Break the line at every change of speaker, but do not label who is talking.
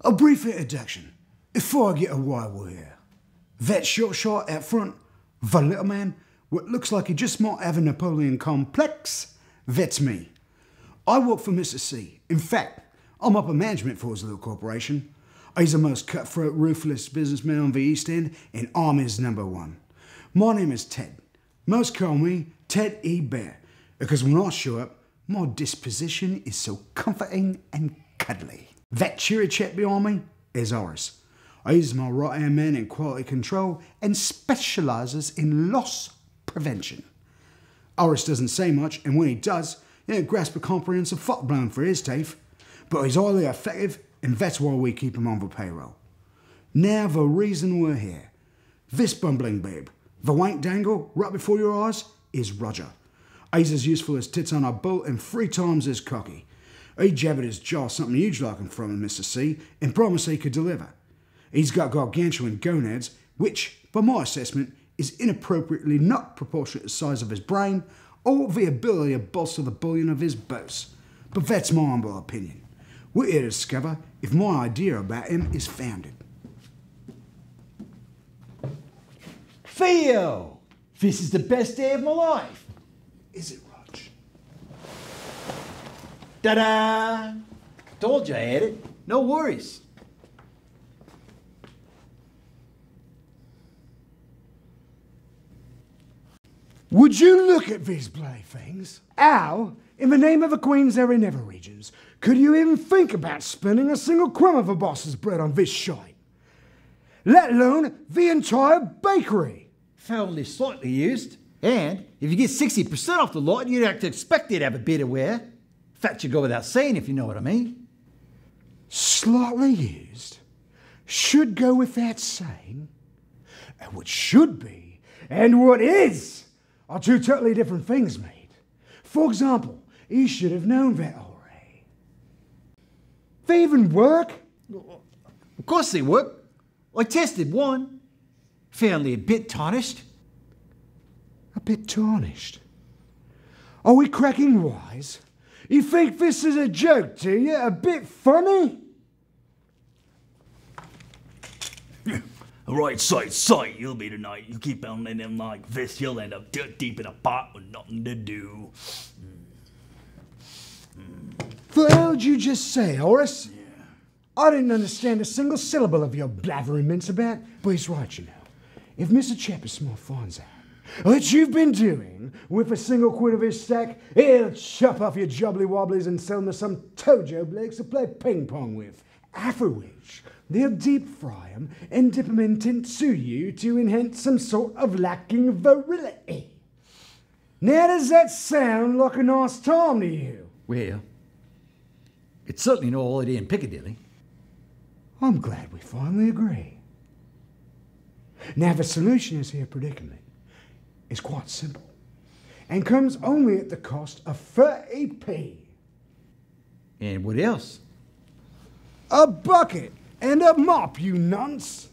A brief introduction, before I get a why we're here. That short out front, the little man, what looks like he just might have a Napoleon complex, that's me. I work for Mr. C. In fact, I'm upper management for his little corporation. He's the most cutthroat, ruthless businessman on the East End, and I'm his #1. My name is Ted. Most call me Ted E. Bear, because when I show up, my disposition is so comforting and cuddly. That cheery chap behind me is Horace. He's my right-hand man in quality control and specialises in loss prevention. Horace doesn't say much, and when he does, he don't grasp a comprehensive fuckblown for his teeth. But he's highly effective, and that's why we keep him on the payroll. Now the reason we're here. This bumbling babe, the wank dangle right before your eyes, is Roger. He's as useful as tits on a boat and 3 times as cocky. He jabbered his jaw something huge like him from Mr. C and promised he could deliver. He's got gargantuan gonads, which, by my assessment, is inappropriately not proportionate to the size of his brain or the ability to bolster the bullion of his boasts. But that's my humble opinion. We're here to discover if my idea about him is founded.
Theo! This is the best day of my life.
Is it, Rog?
Ta-da! Told you I had it. No worries.
Would you look at these bloody things? How, in the name of the Queen's Airy Never regions, could you even think about spending a single crumb of a boss's bread on this shite? Let alone the entire bakery.
Only slightly used. And if you get 60% off the lot, you'd have to expect it to have a bit of wear. That should go without saying, if you know what I mean.
Slightly used should go without saying. And what should be and what is are 2 totally different things, mate. For example, you should have known that already. They even work?
Of course they work. I tested one. Fairly a bit tarnished.
A bit tarnished? Are we cracking wise? You think this is a joke, do you? A bit funny?
Right sight, you'll be tonight. You keep on letting them like this, you'll end up dirt deep in a pot with nothing to do.
The hell did you just say, Horace? Yeah. I didn't understand a single syllable of your blathering mince about, but he's right, you know. If Mr. Chappersmore finds out what you've been doing with a single quid of his stack, he'll chop off your jobbly wobblies and sell them to some Tojo blokes to play ping pong with. After which, they'll deep fry them and dip them in tintsuyu to enhance some sort of lacking virility. Now does that sound like a nice time to you?
Well, it's certainly no holiday in Piccadilly.
I'm glad we finally agree. Now the solution to your predicament is quite simple and comes only at the cost of 30p.
And what else?
A bucket and a mop, you nunts!